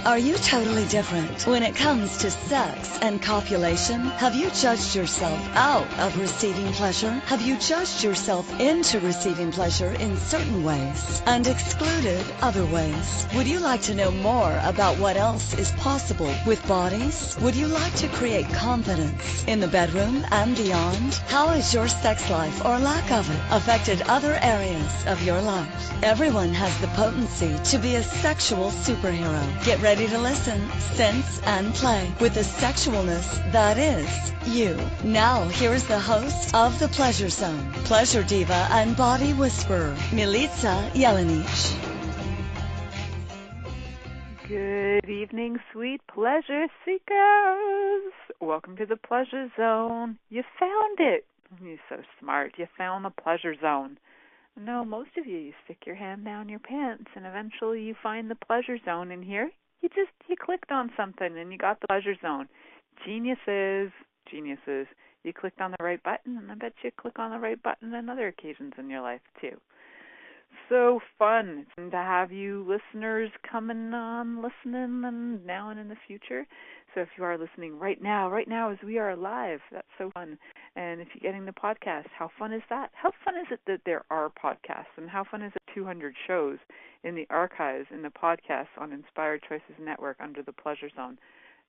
Are you totally different when it comes to sex and copulation? Have you judged yourself out of receiving pleasure? Have you judged yourself into receiving pleasure in certain ways and excluded other ways? Would you like to know more about what else is possible with bodies? Would you like to create confidence in the bedroom and beyond? How has your sex life or lack of it affected other areas of your life? Everyone has the potency to be a sexual superhero. Get ready to listen, sense, and play with the sexualness that is you. Now, here's the host of The Pleasure Zone, pleasure diva and body whisperer, Milica Jelenic. Good evening, sweet pleasure seekers. Welcome to The Pleasure Zone. You found it. You're so smart. You found the pleasure zone. No, most of you stick your hand down your pants and eventually you find the pleasure zone in here. You clicked on something and you got the pleasure zone. Geniuses. You clicked on the right button, and I bet you click on the right button on other occasions in your life too. So fun to have you listeners coming on, listening, and now and in the future. So if you are listening right now as we are live, that's so fun. And if you're getting the podcast, how fun is that? How fun is it that there are podcasts? And how fun is it 200 shows in the archives, in the podcasts on Inspired Choices Network under the Pleasure Zone?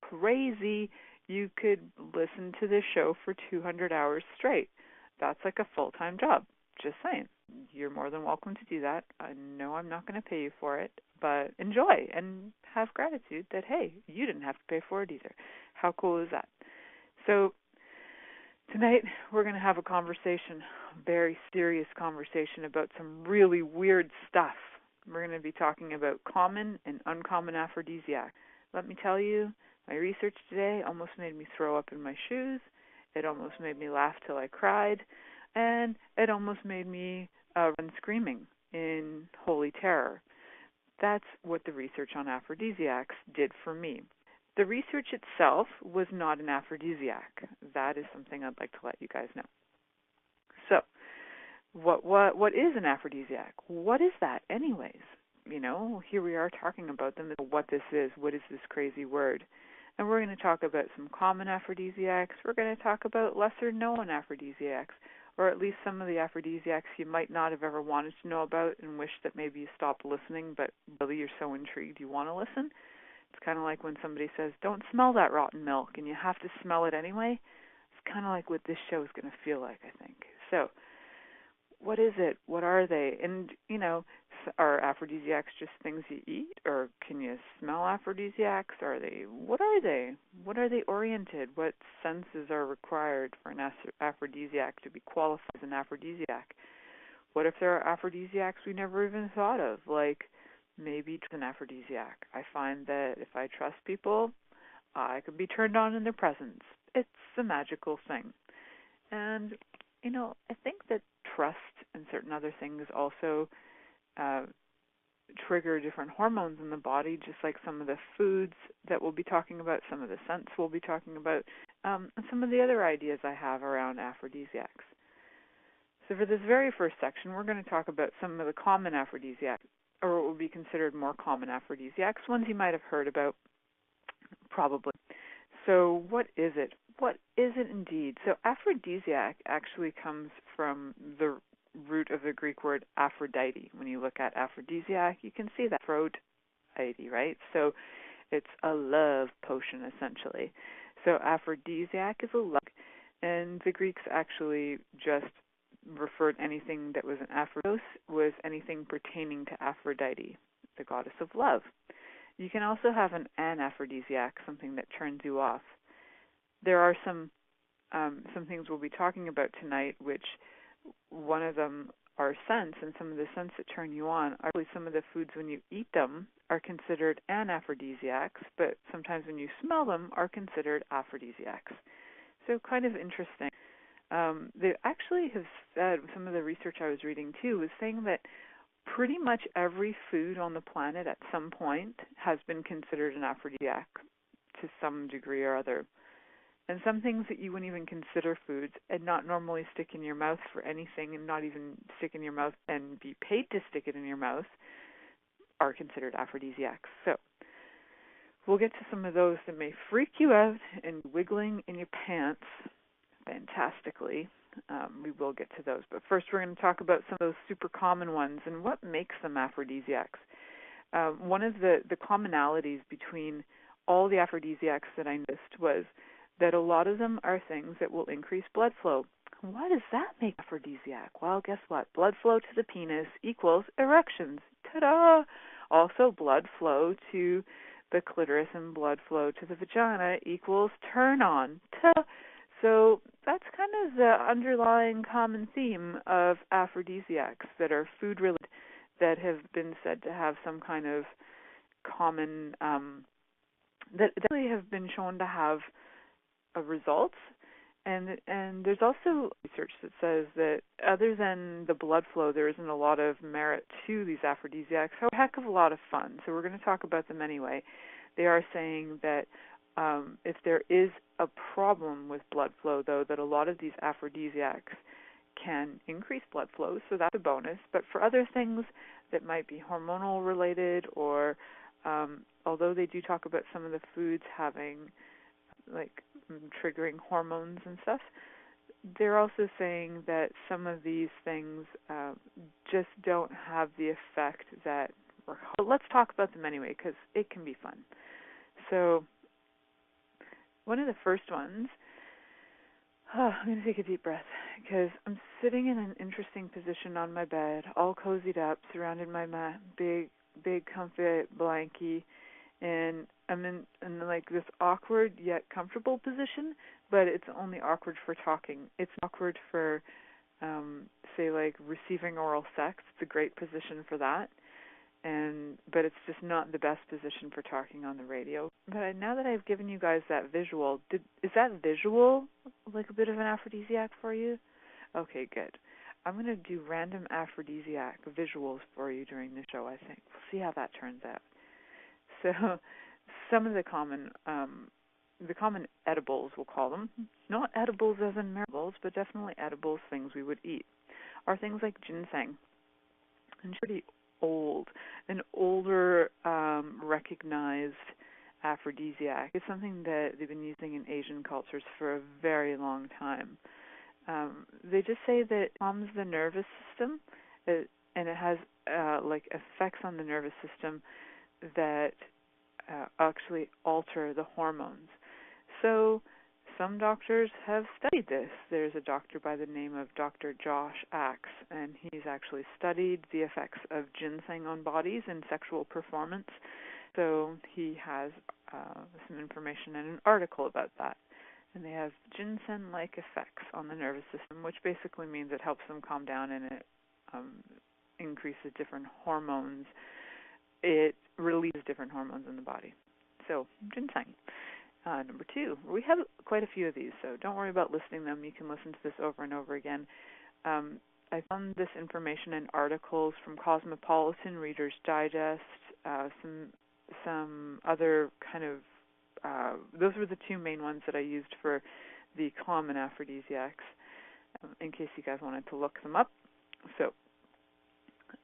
Crazy. You could listen to this show for 200 hours straight. That's like a full-time job. Just saying. You're more than welcome to do that. I know I'm not going to pay you for it, but enjoy and have gratitude that, hey, you didn't have to pay for it either. How cool is that? So tonight we're going to have a conversation, a very serious conversation about some really weird stuff. We're going to be talking about common and uncommon aphrodisiacs. Let me tell you, my research today almost made me throw up in my shoes. It almost made me laugh till I cried. And it almost made me run screaming in holy terror. That's what the research on aphrodisiacs did for me. The research itself was not an aphrodisiac. That is something I'd like to let you guys know. So, what is an aphrodisiac? What is that anyways? You know, here we are talking about them, what this is, what is this crazy word? And we're going to talk about some common aphrodisiacs. We're going to talk about lesser known aphrodisiacs, or at least some of the aphrodisiacs you might not have ever wanted to know about and wish that maybe you stopped listening, but really you're so intrigued you want to listen. It's kind of like when somebody says, don't smell that rotten milk, and you have to smell it anyway. It's kind of like what this show is going to feel like, I think. So, what is it? What are they? And, you know, are aphrodisiacs just things you eat? Or can you smell aphrodisiacs? What are they? What are they oriented? What senses are required for an aphrodisiac to be qualified as an aphrodisiac? What if there are aphrodisiacs we never even thought of? Like maybe it's an aphrodisiac. I find that if I trust people, I could be turned on in their presence. It's a magical thing. And, you know, I think that trust and certain other things also trigger different hormones in the body, just like some of the foods that we'll be talking about, some of the scents we'll be talking about, and some of the other ideas I have around aphrodisiacs. So for this very first section, we're going to talk about some of the common aphrodisiacs, or what would be considered more common aphrodisiacs, ones you might have heard about, probably. So what is it? What is it indeed? So aphrodisiac actually comes from the root of the Greek word Aphrodite. When you look at aphrodisiac, you can see that Aphrodite, right? So it's a love potion, essentially. So aphrodisiac is a love, and the Greeks actually just referred anything that was an aphrodis was anything pertaining to Aphrodite, the goddess of love. You can also have an anaphrodisiac, something that turns you off. There are some things we'll be talking about tonight, which one of them are scents, and some of the scents that turn you on are really some of the foods when you eat them are considered anaphrodisiacs, but sometimes when you smell them are considered aphrodisiacs. So kind of interesting. They actually have said, some of the research I was reading too was saying that pretty much every food on the planet at some point has been considered an aphrodisiac to some degree or other. And some things that you wouldn't even consider foods and not normally stick in your mouth for anything and not even stick in your mouth and be paid to stick it in your mouth are considered aphrodisiacs. So we'll get to some of those that may freak you out and wiggling in your pants fantastically. We will get to those. But first we're going to talk about some of those super common ones and what makes them aphrodisiacs. One of the commonalities between all the aphrodisiacs that I noticed was that a lot of them are things that will increase blood flow. Why does that make aphrodisiac? Well, guess what? Blood flow to the penis equals erections. Ta-da! Also, blood flow to the clitoris and blood flow to the vagina equals turn-on. Ta-da! So that's kind of the underlying common theme of aphrodisiacs that are food-related, that have been said to have some kind of common, that really have been shown to have results. And there's also research that says that other than the blood flow, there isn't a lot of merit to these aphrodisiacs. So a heck of a lot of fun. So we're going to talk about them anyway. They are saying that if there is a problem with blood flow, though, that a lot of these aphrodisiacs can increase blood flow, so that's a bonus. But for other things that might be hormonal related, or although they do talk about some of the foods having like triggering hormones and stuff, they're also saying that some of these things just don't have the effect that but let's talk about them anyway, because it can be fun. So one of the first ones, I'm going to take a deep breath, because I'm sitting in an interesting position on my bed, all cozied up, surrounded by my big comfy blankie, and I'm in like this awkward yet comfortable position, but it's only awkward for talking. It's awkward for, say, like receiving oral sex. It's a great position for that, but it's just not the best position for talking on the radio. But now that I've given you guys that visual, is that visual like a bit of an aphrodisiac for you? Okay, good. I'm going to do random aphrodisiac visuals for you during the show, I think. We'll see how that turns out. So some of the common edibles, we'll call them, not edibles as in marbles, but definitely edibles, things we would eat, are things like ginseng. And pretty old, an older recognized aphrodisiac. It's something that they've been using in Asian cultures for a very long time. They just say that it calms the nervous system, and it has like effects on the nervous system that actually alter the hormones. So some doctors have studied this. There's a doctor by the name of Dr. Josh Axe, and he's actually studied the effects of ginseng on bodies and sexual performance. So he has some information in an article about that. And they have ginseng-like effects on the nervous system, which basically means it helps them calm down and it increases different hormones. It releases different hormones in the body. So ginseng. Number 2, we have quite a few of these, so don't worry about listing them. You can listen to this over and over again. I found this information in articles from Cosmopolitan, Reader's Digest, some other kind of, those were the 2 main ones that I used for the common aphrodisiacs, in case you guys wanted to look them up. So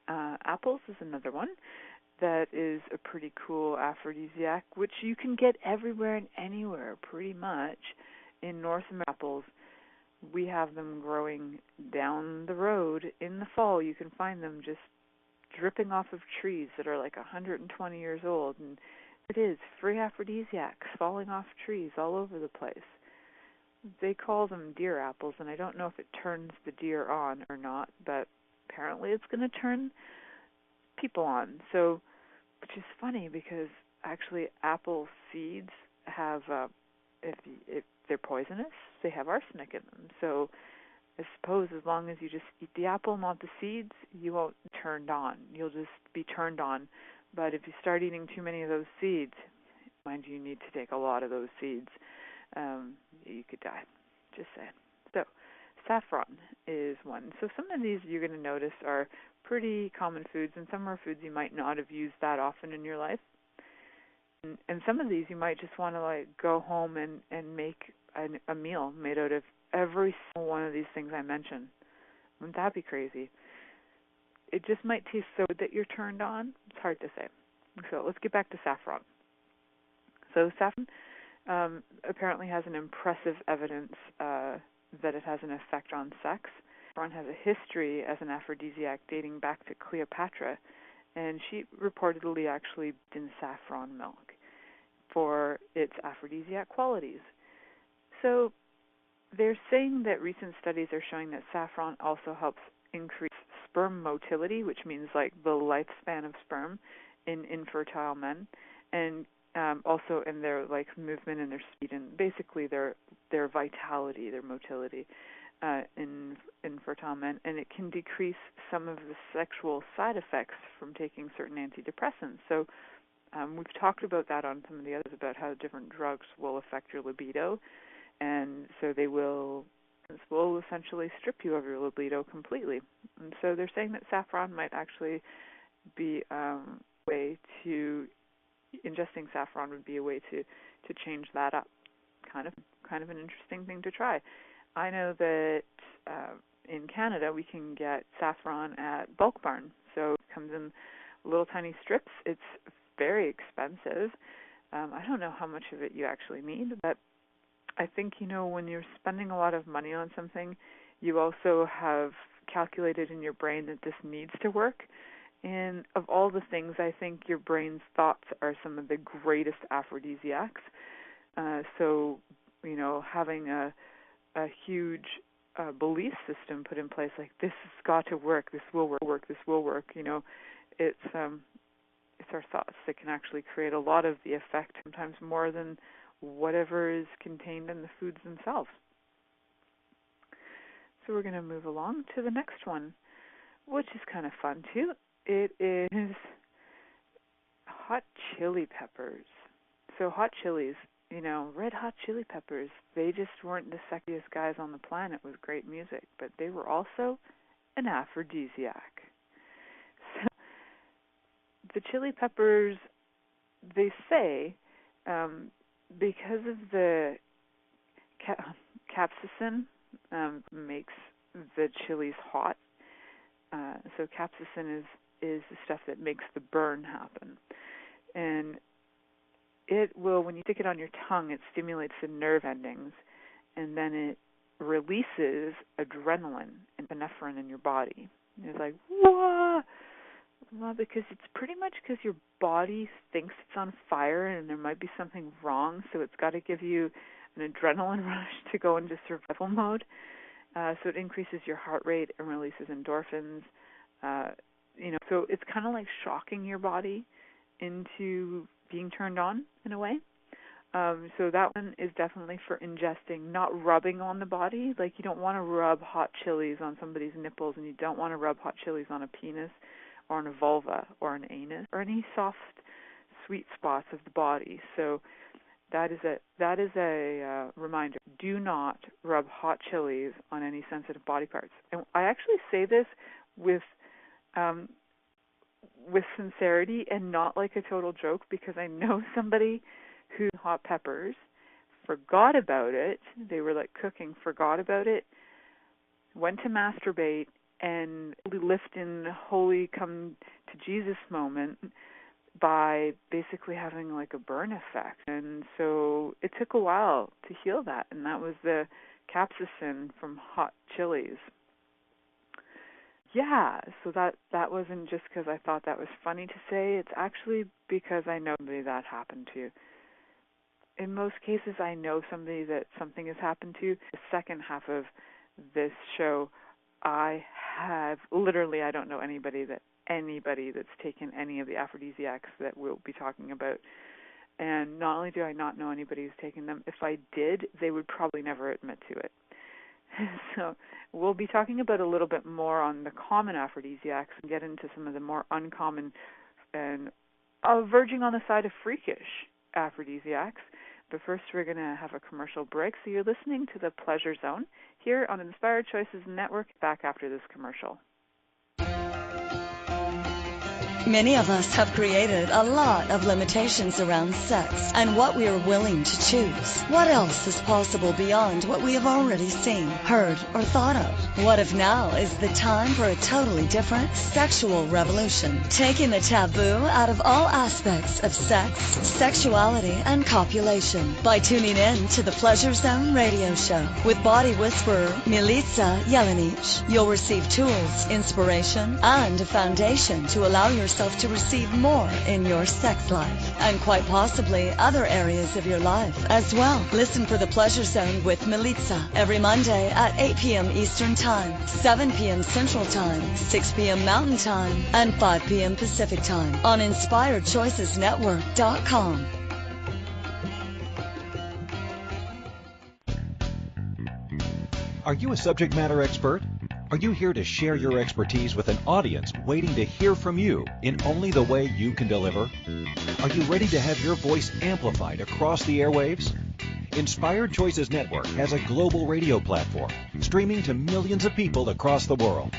apples is another one that is a pretty cool aphrodisiac, which you can get everywhere and anywhere, pretty much. In North America, apples, we have them growing down the road in the fall. You can find them just dripping off of trees that are like 120 years old, and it is free aphrodisiacs falling off trees all over the place. They call them deer apples, and I don't know if it turns the deer on or not, but apparently it's going to turn people on. So, which is funny, because actually apple seeds have, if they're poisonous, they have arsenic in them. So I suppose as long as you just eat the apple, not the seeds, you won't be turned on. You'll just be turned on. But if you start eating too many of those seeds, mind you need to take a lot of those seeds, you could die. Just saying. So saffron is one. So some of these you're going to notice are pretty common foods, and some are foods you might not have used that often in your life. And some of these you might just want to like go home and make a meal made out of every single one of these things I mentioned. Wouldn't that be crazy? It just might taste so good that you're turned on. It's hard to say. So let's get back to saffron. So saffron apparently has an impressive evidence that it has an effect on sex. Saffron has a history as an aphrodisiac dating back to Cleopatra, and she reportedly actually in saffron milk for its aphrodisiac qualities. So they're saying that recent studies are showing that saffron also helps increase sperm motility, which means like the lifespan of sperm in infertile men, and also in their like movement and their speed and basically their vitality, their motility in infertile men, and it can decrease some of the sexual side effects from taking certain antidepressants. So we've talked about that on some of the others about how different drugs will affect your libido, and so they will essentially strip you of your libido completely. And so they're saying that saffron might actually be a way to, ingesting saffron would be a way to change that up. Kind of an interesting thing to try. I know that in Canada we can get saffron at Bulk Barn. So it comes in little tiny strips. It's very expensive. I don't know how much of it you actually need, but I think, when you're spending a lot of money on something, you also have calculated in your brain that this needs to work. And of all the things, I think your brain's thoughts are some of the greatest aphrodisiacs. So, having a huge belief system put in place, like this has got to work, this will work, this will work. It's our thoughts that can actually create a lot of the effect, sometimes more than whatever is contained in the foods themselves. So we're going to move along to the next one, which is kind of fun too. It is hot chili peppers. So hot chilies, red hot chili peppers, they just weren't the sexiest guys on the planet with great music, but they were also an aphrodisiac. So the chili peppers, they say, because of the capsaicin makes the chilies hot. So capsaicin is the stuff that makes the burn happen. And it will, when you stick it on your tongue, it stimulates the nerve endings, and then it releases adrenaline and epinephrine in your body. And it's like, whoa! Well, because it's pretty much because your body thinks it's on fire and there might be something wrong, so it's got to give you an adrenaline rush to go into survival mode. So it increases your heart rate and releases endorphins. So it's kind of like shocking your body into being turned on in a way. So that one is definitely for ingesting, not rubbing on the body. Like you don't want to rub hot chilies on somebody's nipples, and you don't want to rub hot chilies on a penis or on a vulva or an anus or any soft, sweet spots of the body. So that is a reminder. Do not rub hot chilies on any sensitive body parts. And I actually say this with sincerity and not like a total joke, because I know somebody who hot peppers forgot about it. They were like cooking, forgot about it, went to masturbate, and lived in holy come to Jesus moment by basically having like a burn effect. And so it took a while to heal that, and that was the capsaicin from hot chilies. Yeah, so that wasn't just because I thought that was funny to say. It's actually because I know somebody that happened to. In most cases, I know somebody that something has happened to. The second half of this show, I don't know anybody that's taken any of the aphrodisiacs that we'll be talking about. And not only do I not know anybody who's taken them, if I did, they would probably never admit to it. So we'll be talking about a little bit more on the common aphrodisiacs and get into some of the more uncommon and verging on the side of freakish aphrodisiacs. But first we're going to have a commercial break. So you're listening to The Pleasure Zone here on Inspired Choices Network. Back after this commercial. Many of us have created a lot of limitations around sex and what we are willing to choose. What else is possible beyond what we have already seen, heard, or thought of? What if now is the time for a totally different sexual revolution, taking the taboo out of all aspects of sex, sexuality, and copulation by tuning in to the Pleasure Zone radio show with body whisperer Milica Jelenic. You'll receive tools, inspiration, and a foundation to allow yourself to receive more in your sex life and quite possibly other areas of your life as well. Listen for the Pleasure Zone with Milica every Monday at 8 p.m. Eastern Time, 7 p.m. Central Time, 6 p.m. Mountain Time, and 5 p.m. Pacific Time on InspiredChoicesNetwork.com. Are you a subject matter expert? Are you here to share your expertise with an audience waiting to hear from you in only the way you can deliver? Are you ready to have your voice amplified across the airwaves? Inspired Choices Network has a global radio platform streaming to millions of people across the world.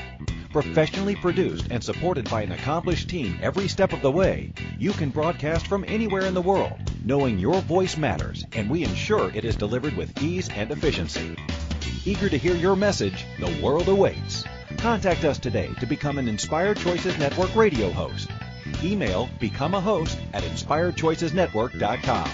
Professionally produced and supported by an accomplished team every step of the way, you can broadcast from anywhere in the world, knowing your voice matters, and we ensure it is delivered with ease and efficiency. Eager to hear your message, the world awaits. Contact us today to become an Inspired Choices Network radio host. Email becomeahost@inspiredchoicesnetwork.com.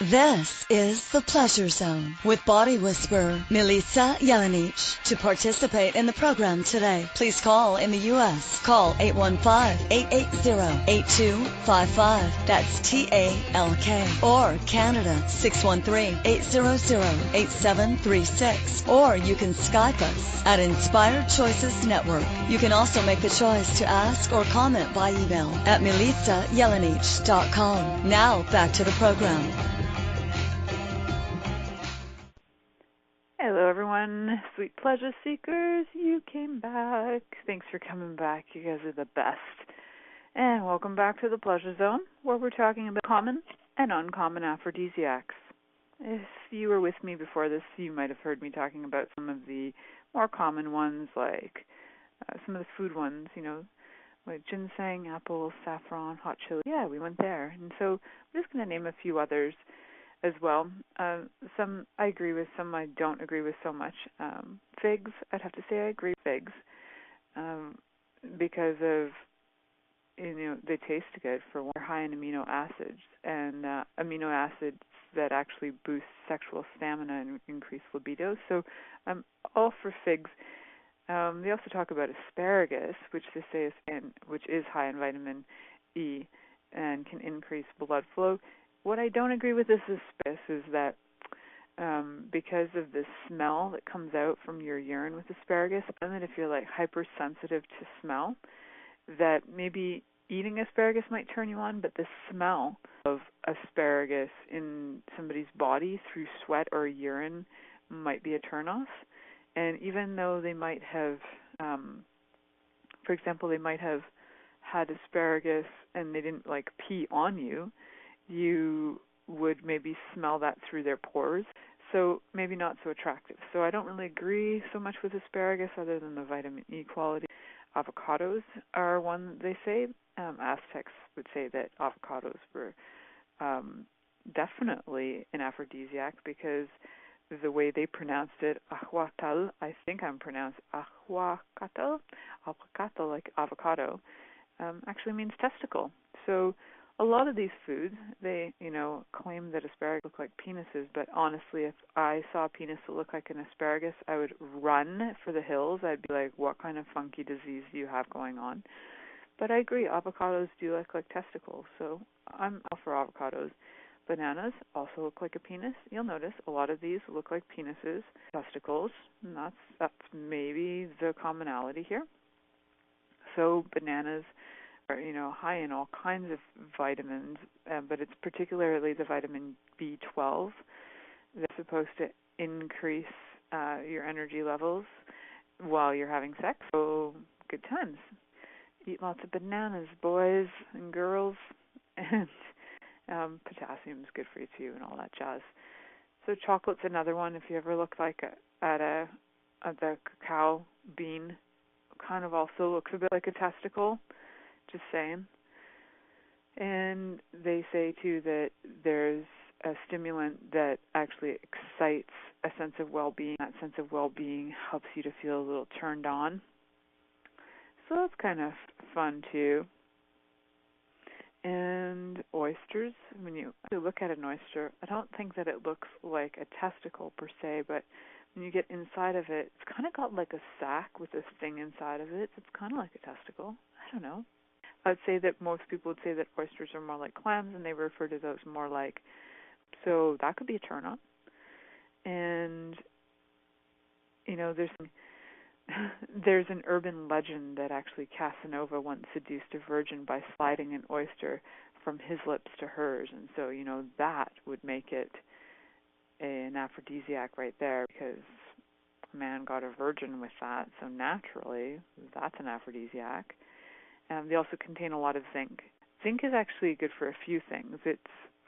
This is the Pleasure Zone with body whisperer Milica Jelenic. To participate in the program today, please call in the U.S. Call 815-880-8255. That's TALK. Or Canada 613-800-8736. Or you can Skype us at Inspired Choices Network. You can also make the choice to ask or comment by email at milicajelenic.com. Now back to the program. Hello, everyone. Sweet pleasure seekers, you came back. Thanks for coming back. You guys are the best. And welcome back to the Pleasure Zone, where we're talking about common and uncommon aphrodisiacs. If you were with me before this, you might have heard me talking about some of the more common ones, like some of the food ones, like ginseng, apple, saffron, hot chili. Yeah, we went there. And so I'm just going to name a few others as well. Some I agree with, some I don't agree with so much. Figs, I'd have to say I agree with figs because of, they taste good for one. They're high in amino acids, and amino acids that actually boost sexual stamina and increase libido. So I'm all for figs. They also talk about asparagus, which they say which is high in vitamin E and can increase blood flow. What I don't agree with this asparagus is that because of the smell that comes out from your urine with asparagus, and that if you're like hypersensitive to smell, that maybe eating asparagus might turn you on, but the smell of asparagus in somebody's body through sweat or urine might be a turnoff. And even though they might have, for example, they might have had asparagus and they didn't like pee on you, you would maybe smell that through their pores, so maybe not so attractive. So I don't really agree so much with asparagus other than the vitamin E quality. Avocados are one they say. Aztecs would say that avocados were definitely an aphrodisiac because the way they pronounced it, ahuacal, I think I'm pronounced ahuacatal, like avocado, actually means testicle. So a lot of these foods, they, claim that asparagus look like penises, but honestly, if I saw a penis that looked like an asparagus, I would run for the hills. I'd be like, what kind of funky disease do you have going on? But I agree, avocados do look like testicles, so I'm all for avocados. Bananas also look like a penis. You'll notice a lot of these look like penises, testicles, and that's maybe the commonality here. So bananas are, high in all kinds of vitamins, but it's particularly the vitamin B12 that's supposed to increase your energy levels while you're having sex. So good times. Eat lots of bananas, boys and girls, and potassium's good for you too and all that jazz. So chocolate's another one. If you ever look like at the cacao bean kind of also looks a bit like a testicle, just saying. And they say too that there's a stimulant that actually excites a sense of well-being. That sense of well-being helps you to feel a little turned on. So that's kind of fun too. And oysters, when you look at an oyster, I don't think that it looks like a testicle per se, but when you get inside of it, it's kind of got like a sac with this thing inside of it. It's kind of like a testicle. I don't know. I'd say that most people would say that oysters are more like clams, and they refer to those more like, so that could be a turn on. And, you know, there's an urban legend that actually Casanova once seduced a virgin by sliding an oyster from his lips to hers. And so, you know, that would make it an aphrodisiac right there, because a man got a virgin with that. So naturally, that's an aphrodisiac. They also contain a lot of zinc. Zinc is actually good for a few things. It's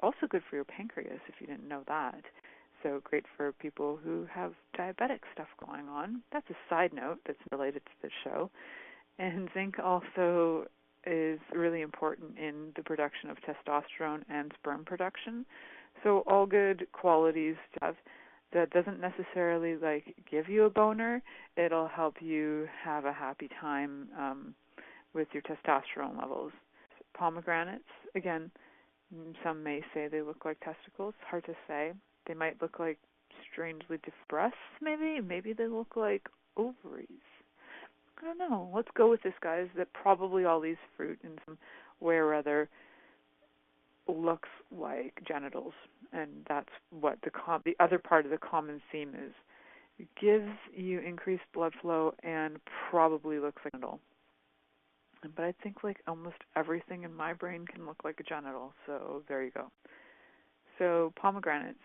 also good for your pancreas, if you didn't know that. So great for people who have diabetic stuff going on. That's a side note that's related to the show. And zinc also is really important in the production of testosterone and sperm production. So all good qualities to have. That doesn't necessarily like give you a boner. It'll help you have a happy time with your testosterone levels. Pomegranates, again, some may say they look like testicles. Hard to say. They might look like strangely different breasts, maybe. Maybe they look like ovaries. I don't know. Let's go with this, guys, that probably all these fruit in some way or other looks like genitals. And that's what the other part of the common theme is. It gives you increased blood flow and probably looks like a genital. But I think like almost everything in my brain can look like a genital. So there you go. So pomegranates.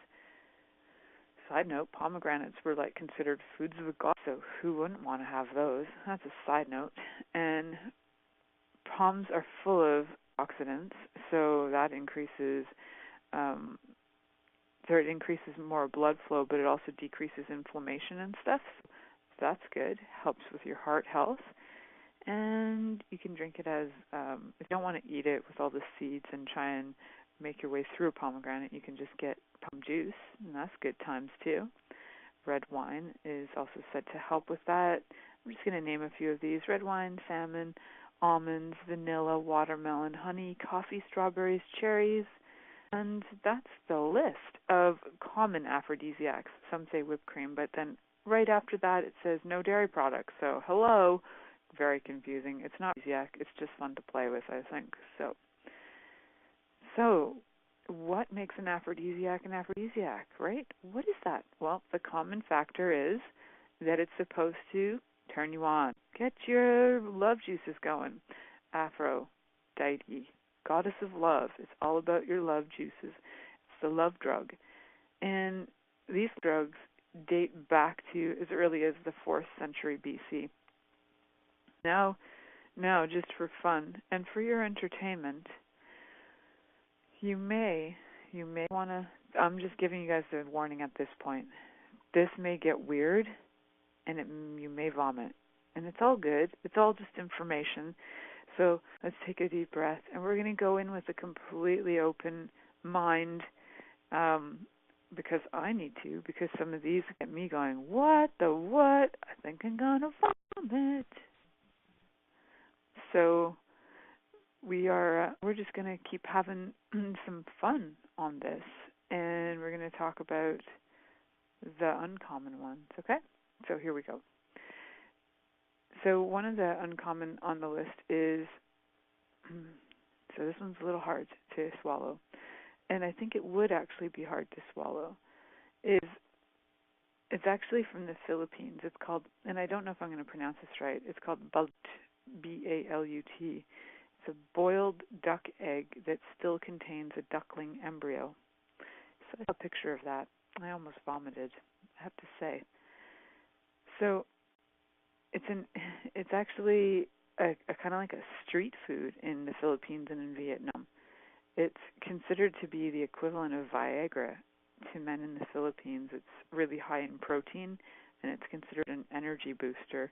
Side note, pomegranates were like considered foods of the gods, so who wouldn't want to have those? That's a side note. And poms are full of oxidants, so that increases it increases more blood flow, but it also decreases inflammation and stuff. So that's good. Helps with your heart health. And you can drink it as, if you don't want to eat it with all the seeds and try and make your way through a pomegranate, you can just get plum juice, and that's good times too. Red wine is also said to help with that. I'm just going to name a few of these. Red wine, salmon, almonds, vanilla, watermelon, honey, coffee, strawberries, cherries. And that's the list of common aphrodisiacs. Some say whipped cream, but then right after that it says no dairy products. So hello, very confusing. It's not aphrodisiac. It's just fun to play with, I think. So what makes an aphrodisiac, right? What is that? Well, the common factor is that it's supposed to turn you on, get your love juices going. Aphrodite, goddess of love. It's all about your love juices. It's the love drug. And these drugs date back to as early as the 4th century BC. Now, just for fun and for your entertainment, you may want to, I'm just giving you guys a warning at this point. This may get weird, and you may vomit. And it's all good. It's all just information. So let's take a deep breath, and we're going to go in with a completely open mind, because I need to, because some of these get me going, what? I think I'm going to vomit. So we're just going to keep having some fun on this, and we're going to talk about the uncommon ones, okay? So here we go. So one of the uncommon on the list is, so this one's a little hard to swallow, and I think it would actually be hard to swallow, it's actually from the Philippines. It's called, and I don't know if I'm going to pronounce this right, it's called balut, B-A-L-U-T. It's a boiled duck egg that still contains a duckling embryo. So I have a picture of that. I almost vomited, I have to say. So it's actually a kind of like a street food in the Philippines and in Vietnam. It's considered to be the equivalent of Viagra to men in the Philippines. It's really high in protein and it's considered an energy booster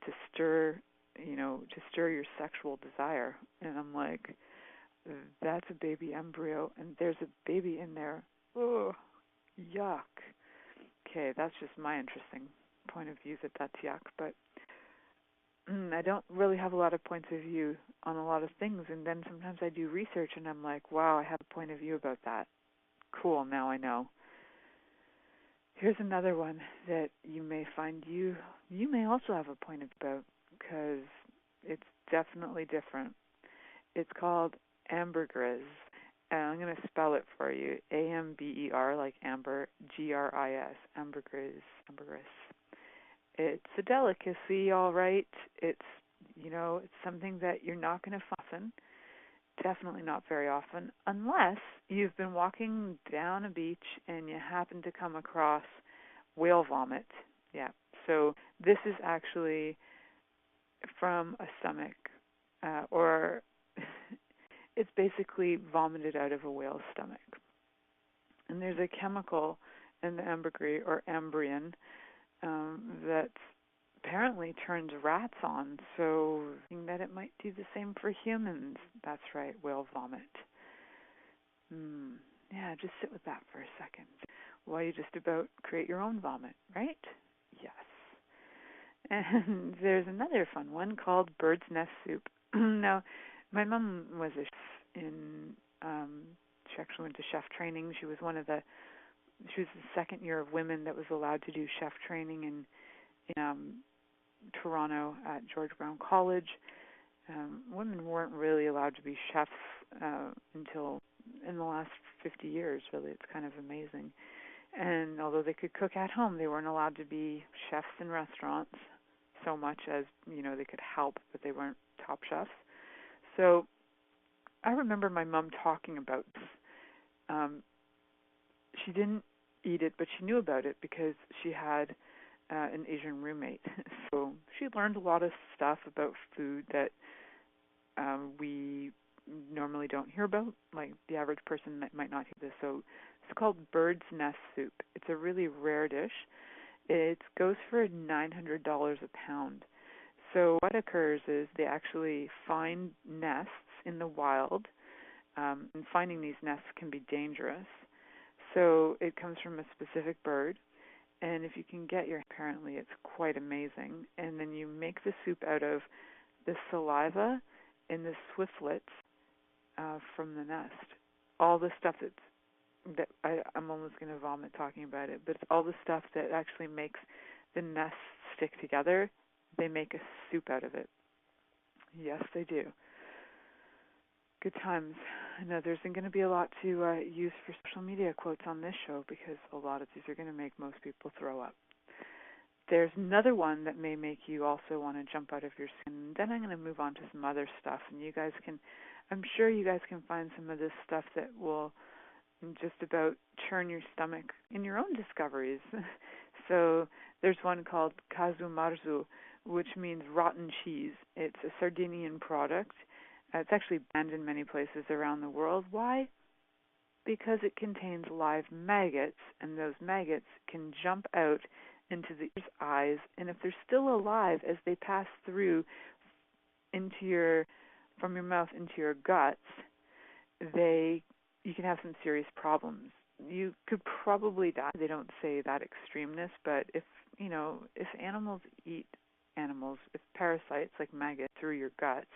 to stir your sexual desire. And I'm like, that's a baby embryo, and there's a baby in there. Oh, yuck. Okay, that's just my interesting point of view that that's yuck, but I don't really have a lot of points of view on a lot of things, and then sometimes I do research and I'm like, wow, I have a point of view about that. Cool, now I know. Here's another one that you may find you may also have a point of view about, because it's definitely different. It's called ambergris, and I'm going to spell it for you. A-M-B-E-R, like amber, G-R-I-S, ambergris. It's a delicacy, all right. It's something that you're not going to fasten. Definitely not very often, unless you've been walking down a beach and you happen to come across whale vomit. Yeah. So this is actually from a stomach, or it's basically vomited out of a whale's stomach. And there's a chemical in the ambergris or ambrion that apparently turns rats on, so that it might do the same for humans. That's right, whale vomit. Yeah, just sit with that for a second while you just about create your own vomit, right? Yes. And there's another fun one called bird's nest soup. Now, my mom was a chef she actually went to chef training. She was the second year of women that was allowed to do chef training in Toronto at George Brown College. Women weren't really allowed to be chefs until in the last 50 years, really. It's kind of amazing. And although they could cook at home, they weren't allowed to be chefs in restaurants so much as, they could help, but they weren't top chefs. So I remember my mom talking about this. She didn't eat it, but she knew about it because she had an Asian roommate. So she learned a lot of stuff about food that we normally don't hear about, like the average person might not hear this. So it's called bird's nest soup. It's a really rare dish. It goes for $900 a pound. So what occurs is they actually find nests in the wild, and finding these nests can be dangerous. So it comes from a specific bird, and if you can get apparently it's quite amazing. And then you make the soup out of the saliva and the swiftlets from the nest. All the stuff I'm almost going to vomit talking about it, but it's all the stuff that actually makes the nest stick together. They make a soup out of it. Yes, they do. Good times. I know there's going to be a lot to use for social media quotes on this show because a lot of these are going to make most people throw up. There's another one that may make you also want to jump out of your skin. And then I'm going to move on to some other stuff, and I'm sure you guys can find some of this stuff that will just about churn your stomach in your own discoveries. So there's one called kazumarzu, which means rotten cheese. It's a Sardinian product. It's actually banned in many places around the world. Why? Because it contains live maggots, and those maggots can jump out into the eyes, and if they're still alive as they pass through from your mouth into your guts, you can have some serious problems. You could probably die. They don't say that extremeness, but if animals eat animals, if parasites like maggots through your guts,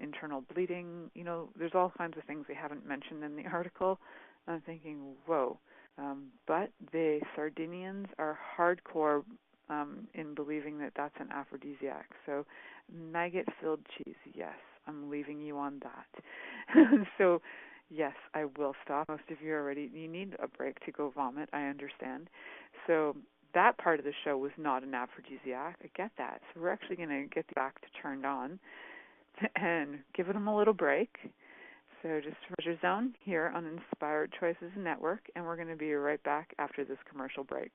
internal bleeding, there's all kinds of things they haven't mentioned in the article. I'm thinking, whoa. But the Sardinians are hardcore in believing that that's an aphrodisiac. So maggot-filled cheese, yes, I'm leaving you on that. So yes, I will stop. Most of you need a break to go vomit, I understand. So that part of the show was not an aphrodisiac. I get that. So we're actually going to get back to turned on and give them a little break. So just Pleasure Zone here on Inspired Choices Network, and we're going to be right back after this commercial break.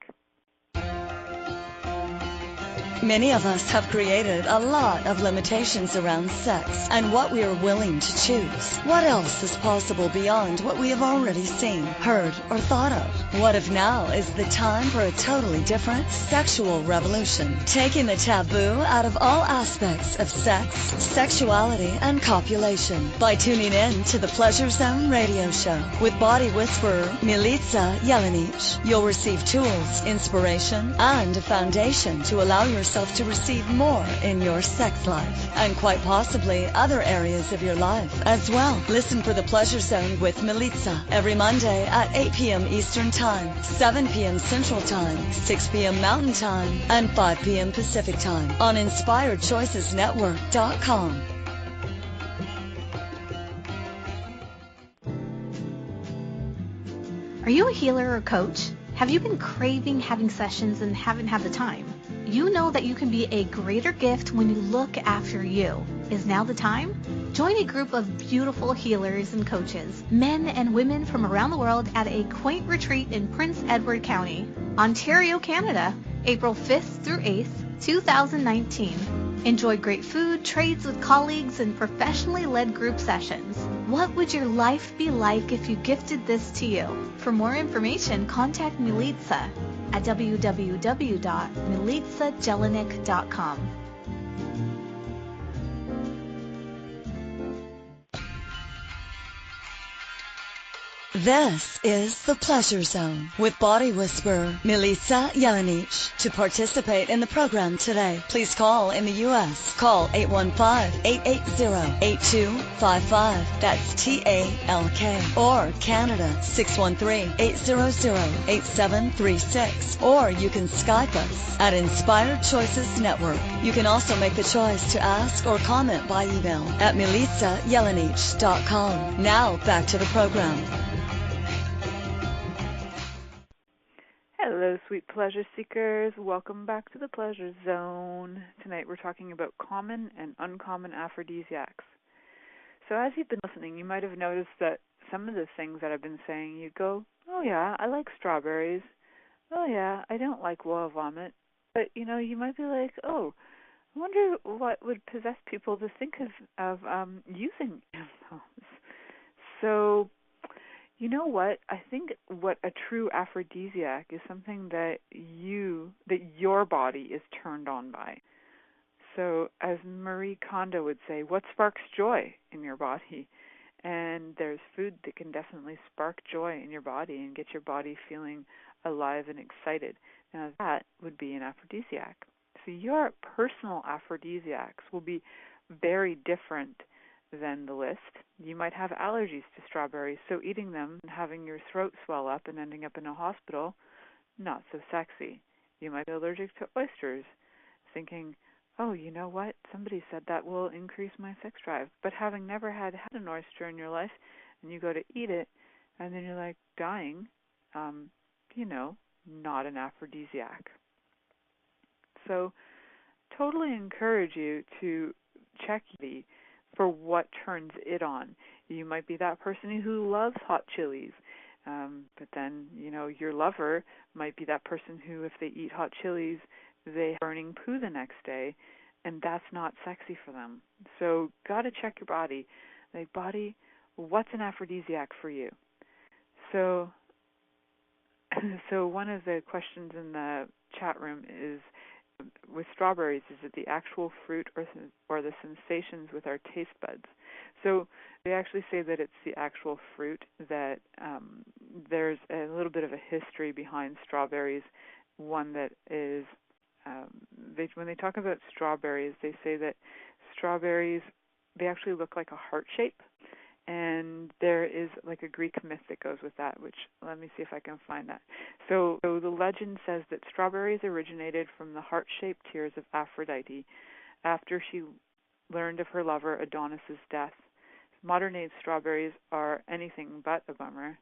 Many of us have created a lot of limitations around sex and what we are willing to choose. What else is possible beyond what we have already seen, heard, or thought of? What if now is the time for a totally different sexual revolution, taking the taboo out of all aspects of sex, sexuality, and copulation by tuning in to the Pleasure Zone radio show with body whisperer Milica Jelenic. You'll receive tools, inspiration, and a foundation to allow yourself to receive more in your sex life and quite possibly other areas of your life as well. Listen for the Pleasure Zone with Milica every Monday at 8 p.m. Eastern Time, 7 p.m. Central Time, 6 p.m. Mountain Time, and 5 p.m. Pacific Time on InspiredChoicesNetwork.com. Are you a healer or coach? Have you been craving having sessions and haven't had the time? You know that you can be a greater gift when you look after you. Is now the time? Join a group of beautiful healers and coaches, men and women from around the world at a quaint retreat in Prince Edward County, Ontario, Canada, April 5th through 8th, 2019. Enjoy great food, trades with colleagues, and professionally led group sessions. What would your life be like if you gifted this to you? For more information, contact Milica at www.milicajelenic.com. This is the Pleasure Zone with body whisperer Milica Jelenic. To participate in the program today, please call in the U.S. Call 815-880-8255. That's TALK. Or Canada 613-800-8736. Or you can Skype us at Inspired Choices Network. You can also make the choice to ask or comment by email at milicajelenic.com. Now back to the program. Hello, sweet pleasure seekers. Welcome back to the Pleasure Zone. Tonight we're talking about common and uncommon aphrodisiacs. So as you've been listening, you might have noticed that some of the things that I've been saying, you go, oh yeah, I like strawberries. Oh yeah, I don't like whale vomit. But, you might be like, oh, I wonder what would possess people to think of using those. So, you know what? I think what a true aphrodisiac is something that your body is turned on by. So as Marie Kondo would say, what sparks joy in your body? And there's food that can definitely spark joy in your body and get your body feeling alive and excited. Now that would be an aphrodisiac. So your personal aphrodisiacs will be very different than the list. You might have allergies to strawberries, so eating them and having your throat swell up and ending up in a hospital, not so sexy. You might be allergic to oysters, thinking, oh, you know what? Somebody said that will increase my sex drive. But having never had an oyster in your life, and you go to eat it, and then you're like dying, not an aphrodisiac. So totally encourage you to check for what turns it on. You might be that person who loves hot chilies, but then, your lover might be that person who, if they eat hot chilies, they have burning poo the next day, and that's not sexy for them. So got to check your body. Like, body, what's an aphrodisiac for you? So one of the questions in the chat room is, with strawberries, is it the actual fruit or the sensations with our taste buds? So they actually say that it's the actual fruit, that there's a little bit of a history behind strawberries. One that is, when they talk about strawberries, they say that strawberries, they actually look like a heart shape. And there is like a Greek myth that goes with that, which let me see if I can find that. So the legend says that strawberries originated from the heart-shaped tears of Aphrodite after she learned of her lover Adonis's death. Modern-age strawberries are anything but a bummer.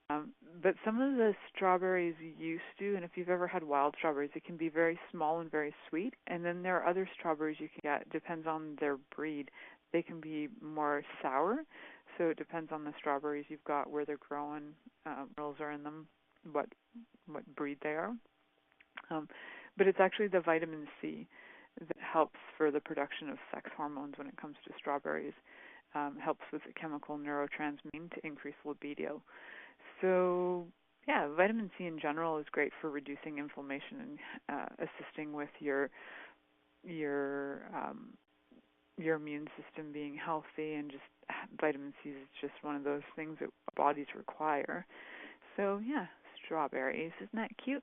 But some of the strawberries used to, and if you've ever had wild strawberries, it can be very small and very sweet. And then there are other strawberries you can get, depends on their breed. They can be more sour, so it depends on the strawberries you've got, where they're growing, minerals are in them, what breed they are. but it's actually the vitamin C that helps for the production of sex hormones when it comes to strawberries. Helps with the chemical neurotransmitting to increase libido. So, yeah, vitamin C in general is great for reducing inflammation and assisting with your immune system being healthy, and just vitamin C is just one of those things that bodies require. So, yeah, strawberries. Isn't that cute?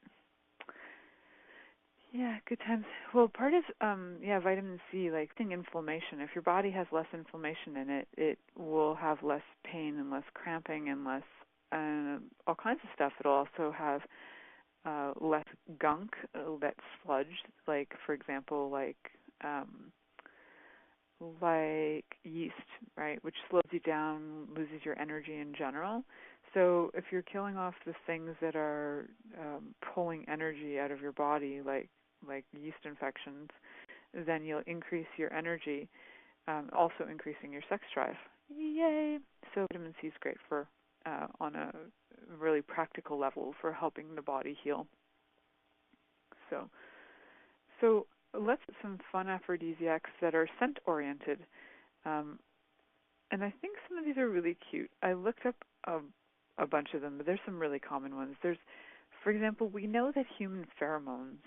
Yeah, good times. Well, part of, vitamin C, like inflammation. If your body has less inflammation in it, it will have less pain and less cramping and less all kinds of stuff. It'll also have less gunk, that sludge, like, for example, like yeast, right, which slows you down, loses your energy in general. So if you're killing off the things that are pulling energy out of your body, like yeast infections, then you'll increase your energy, also increasing your sex drive. Yay! So vitamin C is great for, on a really practical level, for helping the body heal. So let's get some fun aphrodisiacs that are scent-oriented. And I think some of these are really cute. I looked up a bunch of them, but there's some really common ones. There's, for example, we know that human pheromones,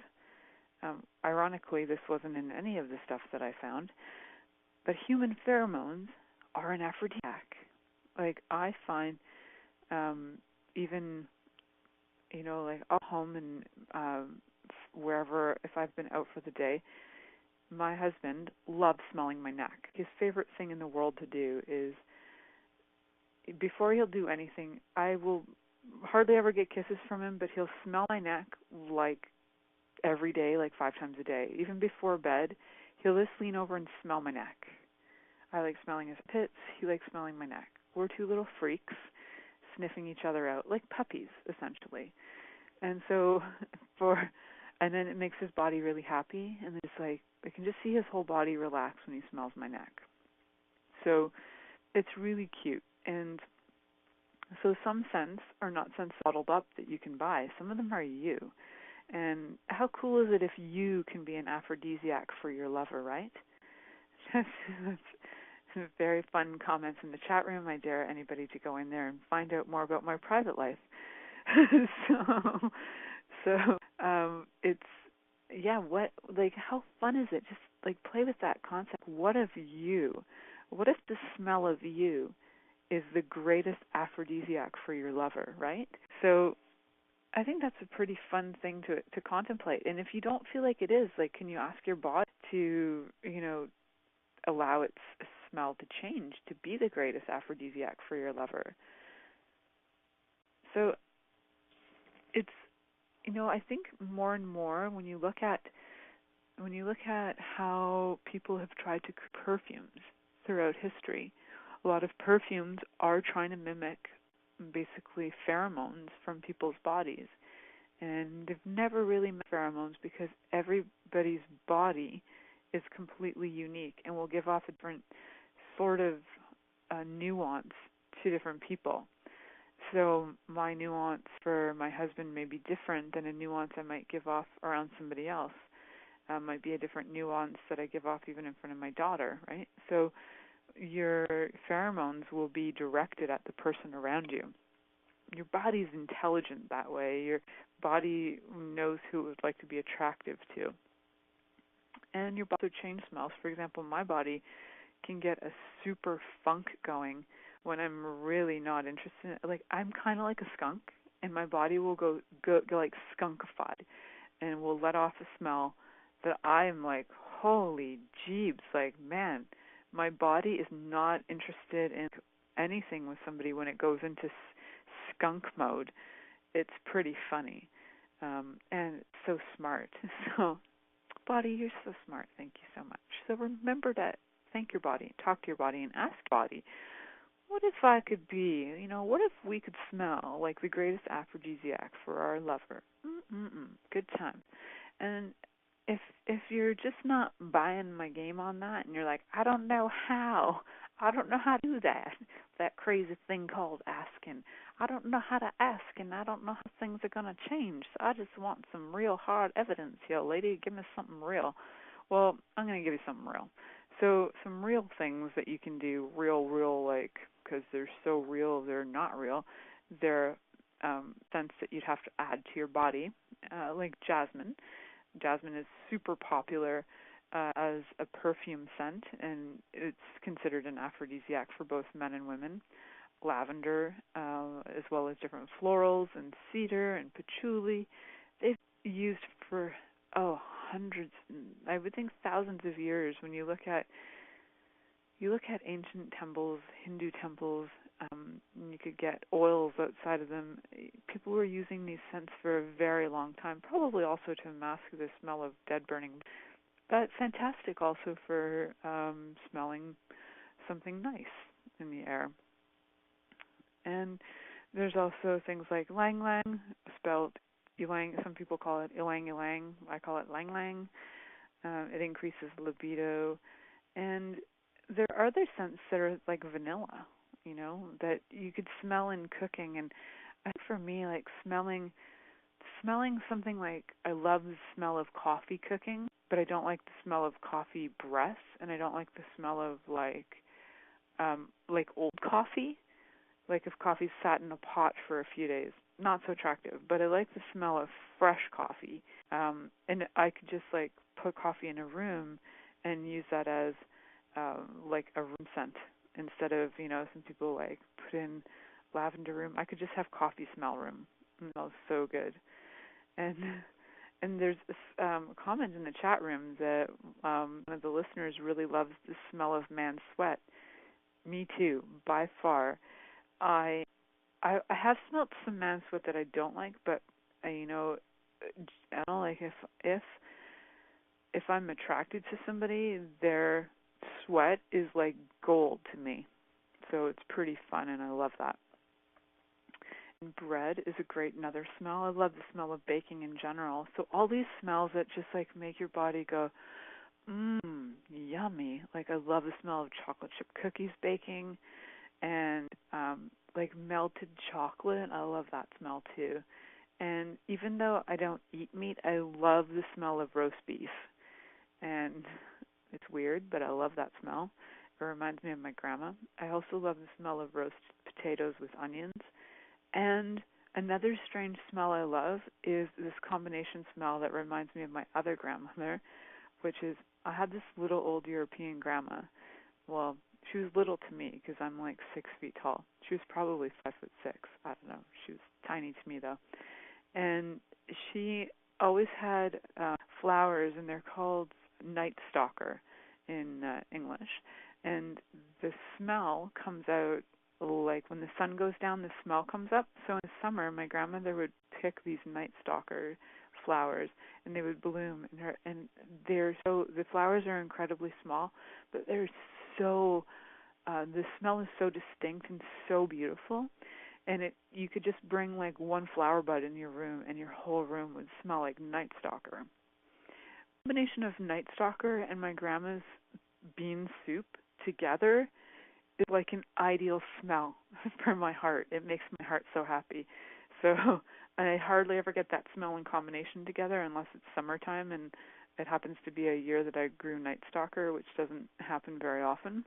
ironically, this wasn't in any of the stuff that I found, but human pheromones are an aphrodisiac. Like, I find even, like, I'll home and wherever, if I've been out for the day, my husband loves smelling my neck. His favorite thing in the world to do is, before he'll do anything, I will hardly ever get kisses from him, but he'll smell my neck like every day, like 5 times a day. Even before bed, he'll just lean over and smell my neck. I like smelling his pits. He likes smelling my neck. We're two little freaks sniffing each other out, like puppies, essentially. And so, and then it makes his body really happy, and it's like, I can just see his whole body relax when he smells my neck. So it's really cute. And so some scents are not scents bottled up that you can buy. Some of them are you. And how cool is it if you can be an aphrodisiac for your lover, right? That's very fun comments in the chat room. I dare anybody to go in there and find out more about my private life. So it's, yeah, how fun is it? Just, like, play with that concept. What if the smell of you is the greatest aphrodisiac for your lover, right? So I think that's a pretty fun thing to contemplate. And if you don't feel like it is, like, can you ask your body to, allow its smell to change to be the greatest aphrodisiac for your lover? So it's, I think more and more when you look at how people have tried to create perfumes throughout history, a lot of perfumes are trying to mimic basically pheromones from people's bodies. And they've never really met pheromones because everybody's body is completely unique and will give off a different sort of nuance to different people. So my nuance for my husband may be different than a nuance I might give off around somebody else. Might be a different nuance that I give off even in front of my daughter, right? So your pheromones will be directed at the person around you. Your body's intelligent that way. Your body knows who it would like to be attractive to. And your body also change smells. For example, my body can get a super funk going when I'm really not interested in it. Like, I'm kind of like a skunk, and my body will go like skunkified and will let off a smell that I'm like, holy jeebs, like, man, my body is not interested in anything with somebody when it goes into skunk mode. It's pretty funny, and it's so smart. So, body, you're so smart. Thank you so much. So remember to thank your body, talk to your body, and ask your body, what if I could be, what if we could smell like the greatest aphrodisiac for our lover? Good time. And if you're just not buying my game on that, and you're like, I don't know how to do that crazy thing called asking, I don't know how to ask, and I don't know how things are going to change. So I just want some real hard evidence here, lady. Give me something real. Well, I'm going to give you something real. So some real things that you can do, real, like, because they're so real, they're not real. They're scents that you'd have to add to your body, like jasmine. Jasmine is super popular as a perfume scent, and it's considered an aphrodisiac for both men and women. Lavender, as well as different florals and cedar and patchouli. They've used for hundreds, I would think thousands of years. When you look at ancient temples, Hindu temples, you could get oils outside of them. People were using these scents for a very long time, probably also to mask the smell of dead burning. But fantastic also for smelling something nice in the air. And there's also things like ylang ylang, spelled ylang. Some people call it ylang ylang. I call it ylang ylang. It increases libido. And there are other scents that are like vanilla, that you could smell in cooking. And I think for me, like smelling something like, I love the smell of coffee cooking, but I don't like the smell of coffee breaths, and I don't like the smell of like old coffee. Like if coffee's sat in a pot for a few days, not so attractive. But I like the smell of fresh coffee. And I could just like put coffee in a room and use that as like a room scent instead of, some people like put in lavender room. I could just have coffee smell room. It smells so good. And there's a comment in the chat room that one of the listeners really loves the smell of man's sweat. Me too, by far. I have smelled some man's sweat that I don't like, but I don't like if I'm attracted to somebody, their sweat is like gold to me. So it's pretty fun, and I love that. And bread is another smell. I love the smell of baking in general. So all these smells that just like make your body go, yummy. Like I love the smell of chocolate chip cookies baking, and like melted chocolate. I love that smell too. And even though I don't eat meat, I love the smell of roast beef. And it's weird, but I love that smell. It reminds me of my grandma. I also love the smell of roasted potatoes with onions. And another strange smell I love is this combination smell that reminds me of my other grandmother, which is, I had this little old European grandma. Well, she was little to me because I'm like 6 feet tall. She was probably 5'6". I don't know. She was tiny to me though. And she always had flowers, and they're called night stalker in English. And the smell comes out like when the sun goes down, the smell comes up. So in the summer, my grandmother would pick these night stalker flowers, and they would bloom. And the flowers are incredibly small, but they're so the smell is so distinct and so beautiful. And you could just bring like one flower bud in your room, and your whole room would smell like night stalker. The combination of night stalker and my grandma's bean soup together is like an ideal smell for my heart. It makes my heart so happy. So I hardly ever get that smell in combination together unless it's summertime, and it happens to be a year that I grew night stalker, which doesn't happen very often.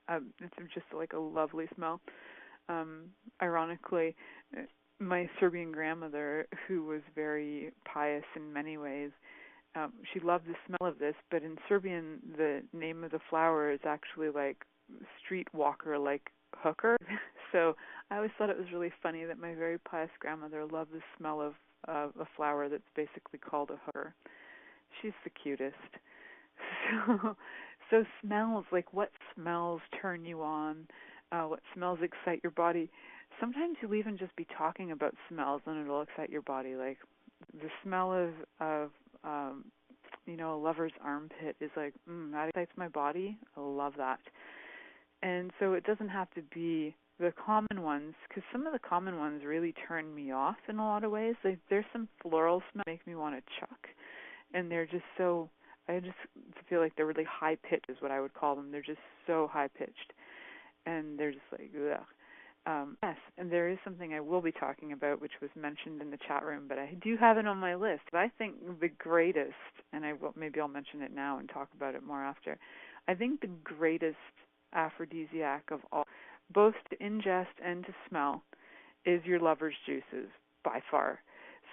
It's just like a lovely smell. Ironically, my Serbian grandmother, who was very pious in many ways, she loved the smell of this, but in Serbian, the name of the flower is actually like streetwalker, like hooker. So I always thought it was really funny that my very pious grandmother loved the smell of a flower that's basically called a hooker. She's the cutest. So smells, like what smells turn you on, what smells excite your body. Sometimes you'll even just be talking about smells and it'll excite your body. Like the smell of a lover's armpit is like, that excites my body. I love that. And so it doesn't have to be the common ones, because some of the common ones really turn me off in a lot of ways. Like, there's some floral smells that make me want to chuck, and they're just so, I just feel like they're really high-pitched is what I would call them. They're just so high-pitched, and they're just like, ugh. Yes, and there is something I will be talking about, which was mentioned in the chat room, but I do have it on my list. But I think the greatest, and maybe I'll mention it now and talk about it more after. I think the greatest aphrodisiac of all, both to ingest and to smell, is your lover's juices by far.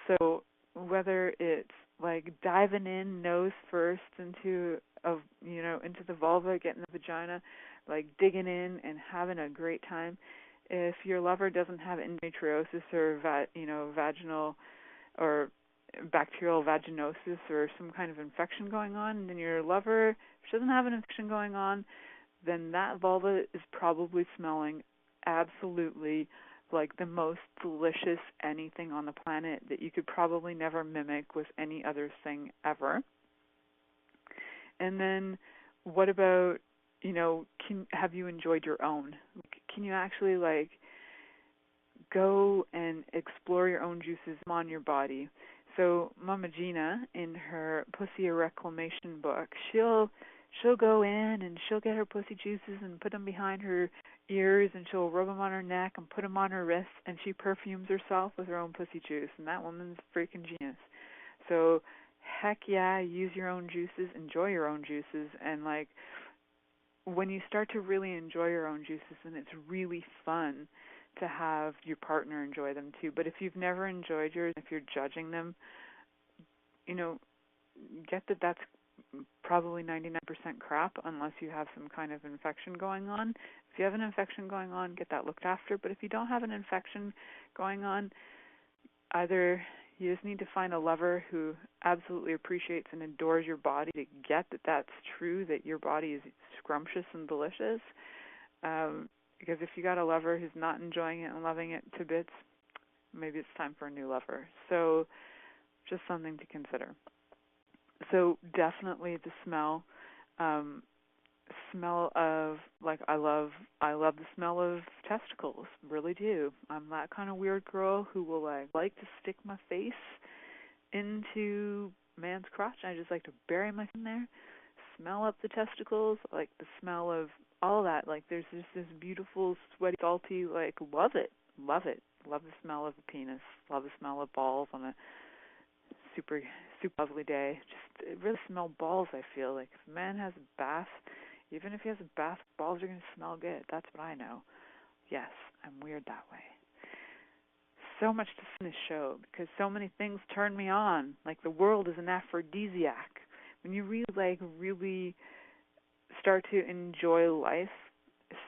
So whether it's like diving in nose first into the vulva, getting the vagina, like digging in and having a great time. If your lover doesn't have endometriosis or vaginal or bacterial vaginosis or some kind of infection going on, and then your lover, if she doesn't have an infection going on, then that vulva is probably smelling absolutely like the most delicious anything on the planet that you could probably never mimic with any other thing ever. And then what about, have you enjoyed your own? Can you actually go and explore your own juices on your body? So Mama Gina, in her Pussy Reclamation book, she'll go in and she'll get her pussy juices and put them behind her ears, and she'll rub them on her neck and put them on her wrists, and she perfumes herself with her own pussy juice, and that woman's freaking genius. So heck yeah, use your own juices, enjoy your own juices, and when you start to really enjoy your own juices, then it's really fun to have your partner enjoy them too. But if you've never enjoyed yours, if you're judging them, get that that's probably 99% crap unless you have some kind of infection going on. If you have an infection going on, get that looked after. But if you don't have an infection going on, either you just need to find a lover who absolutely appreciates and adores your body to get that that's true, that your body is scrumptious and delicious. Because if you got a lover who's not enjoying it and loving it to bits, maybe it's time for a new lover. So just something to consider. So definitely the smell of, I love the smell of testicles, really do. I'm that kind of weird girl who will like to stick my face into man's crotch. I just like to bury my in there, smell up the testicles, like the smell of all that. There's just this beautiful, sweaty, salty, love it. Love the smell of the penis, love the smell of balls on a super lovely day. Just really smell balls, I feel like. If a man has a bath, even if he has a bath, balls are going to smell good. That's what I know. Yes, I'm weird that way. So much to see in this show because so many things turn me on. The world is an aphrodisiac. When you really start to enjoy life,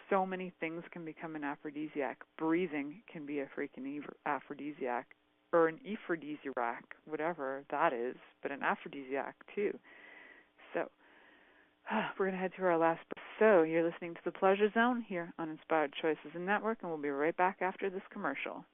so many things can become an aphrodisiac. Breathing can be a freaking aphrodisiac, or an aphrodisiac, whatever that is, but an aphrodisiac too. So we're going to head to our last break. So you're listening to The Pleasure Zone here on Inspired Choices Network, and we'll be right back after this commercial.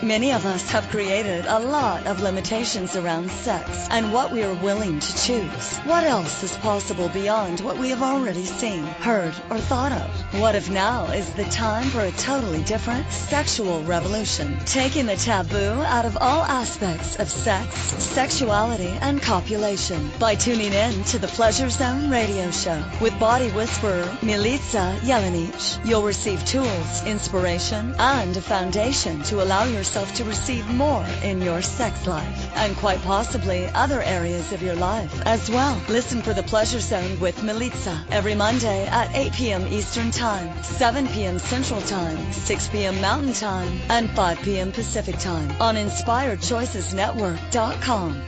Many of us have created a lot of limitations around sex and what we are willing to choose. What else is possible beyond what we have already seen, heard, or thought of? What if now is the time for a totally different sexual revolution, taking the taboo out of all aspects of sex, sexuality, and copulation by tuning in to the Pleasure Zone radio show with body whisperer Milica Jelenic. You'll receive tools, inspiration, and a foundation to allow yourself to receive more in your sex life and quite possibly other areas of your life as well. Listen for The Pleasure Zone with Milica every Monday at 8 p.m. Eastern Time, 7 p.m. Central Time, 6 p.m. Mountain Time, and 5 p.m. Pacific Time on InspiredChoicesNetwork.com.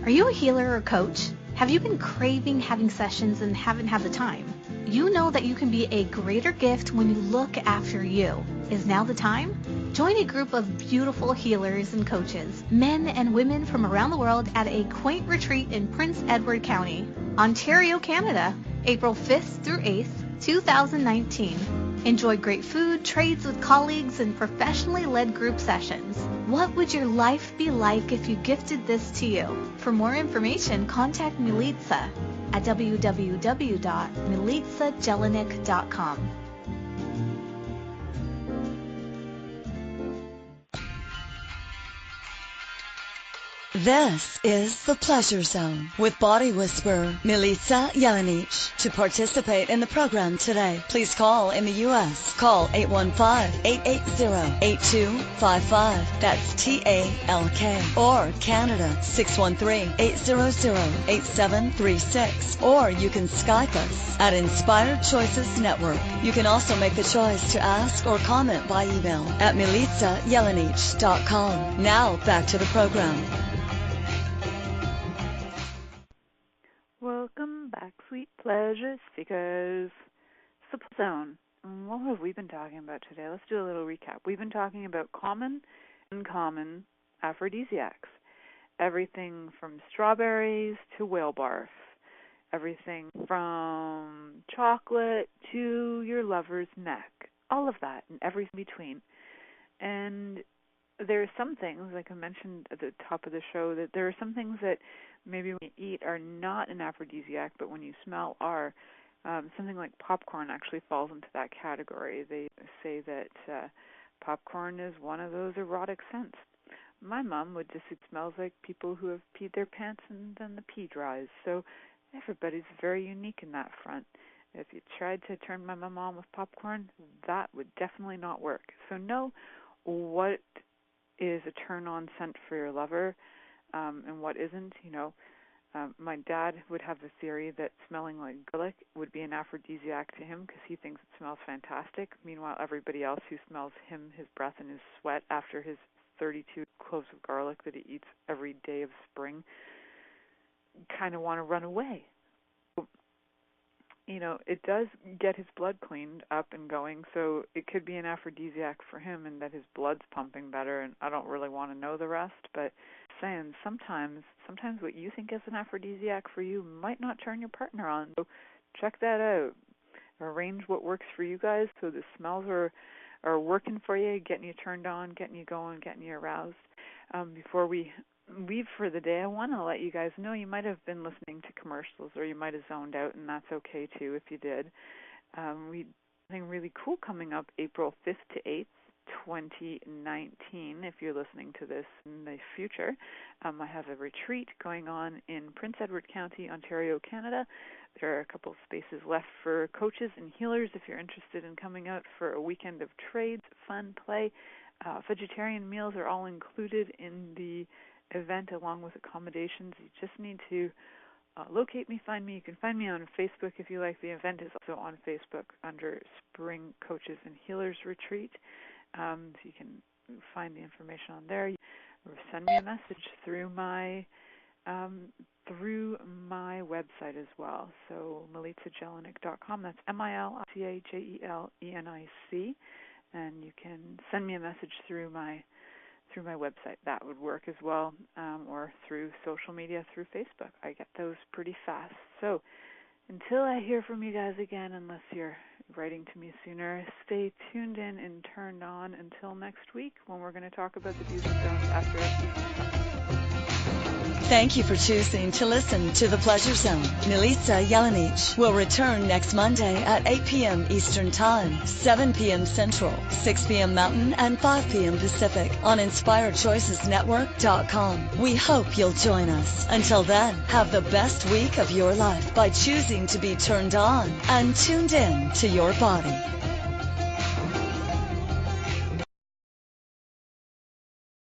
Are you a healer or coach? Have you been craving having sessions and haven't had the time? You know that you can be a greater gift when you look after you. Is now the time? Join a group of beautiful healers and coaches, men and women from around the world at a quaint retreat in Prince Edward County, Ontario, Canada, April 5th through 8th, 2019. Enjoy great food, trades with colleagues, and professionally led group sessions. What would your life be like if you gifted this to you? For more information, contact Milica at www.milicajelienic.com. This is The Pleasure Zone with body whisperer Milica Jelenic. To participate in the program today, please call in the U.S. Call 815-880-8255. That's TALK. Or Canada, 613-800-8736. Or you can Skype us at Inspired Choices Network. You can also make the choice to ask or comment by email at milicajelenic.com. Now back to the program. Welcome back, sweet pleasure seekers. Supply Zone. What have we been talking about today? Let's do a little recap. We've been talking about common and uncommon aphrodisiacs. Everything from strawberries to whale barf. Everything from chocolate to your lover's neck. All of that and everything between. And there are some things, like I mentioned at the top of the show, that there are some things that maybe when you eat are not an aphrodisiac, but when you smell are. Something like popcorn actually falls into that category. They say that popcorn is one of those erotic scents. My mom would just, it smells like people who have peed their pants and then the pee dries. So everybody's very unique in that front. If you tried to turn my mom on with popcorn, that would definitely not work. So know what is a turn-on scent for your lover and what isn't. My dad would have the theory that smelling like garlic would be an aphrodisiac to him because he thinks it smells fantastic. Meanwhile, everybody else who smells his breath and his sweat after his 32 cloves of garlic that he eats every day of spring kind of want to run away. It does get his blood cleaned up and going, so it could be an aphrodisiac for him and that his blood's pumping better, and I don't really want to know the rest, but saying sometimes what you think is an aphrodisiac for you might not turn your partner on. So check that out. Arrange what works for you guys so the smells are working for you, getting you turned on, getting you going, getting you aroused. Before we leave for the day, I want to let you guys know you might have been listening to commercials or you might have zoned out, and that's okay too if you did. We have something really cool coming up April 5th to 8th, 2019, if you're listening to this in the future. I have a retreat going on in Prince Edward County, Ontario, Canada. There are a couple of spaces left for coaches and healers if you're interested in coming out for a weekend of trades, fun, play. Vegetarian meals are all included in the event along with accommodations. You just need to locate me, find me. You can find me on Facebook if you like. The event is also on Facebook under Spring Coaches and Healers Retreat. So you can find the information on there. Or send me a message through my website as well. So milicajelenic.com. That's MILICAJELENIC, and you can send me a message through my website. That would work as well, or through social media, through Facebook. I get those pretty fast. So until I hear from you guys again, unless you're writing to me sooner, stay tuned in and turned on until next week when we're going to talk about the do's and don'ts after everything. Thank you for choosing to listen to The Pleasure Zone. Milica Jelenic will return next Monday at 8 p.m. Eastern Time, 7 p.m. Central, 6 p.m. Mountain, and 5 p.m. Pacific on InspiredChoicesNetwork.com. We hope you'll join us. Until then, have the best week of your life by choosing to be turned on and tuned in to your body.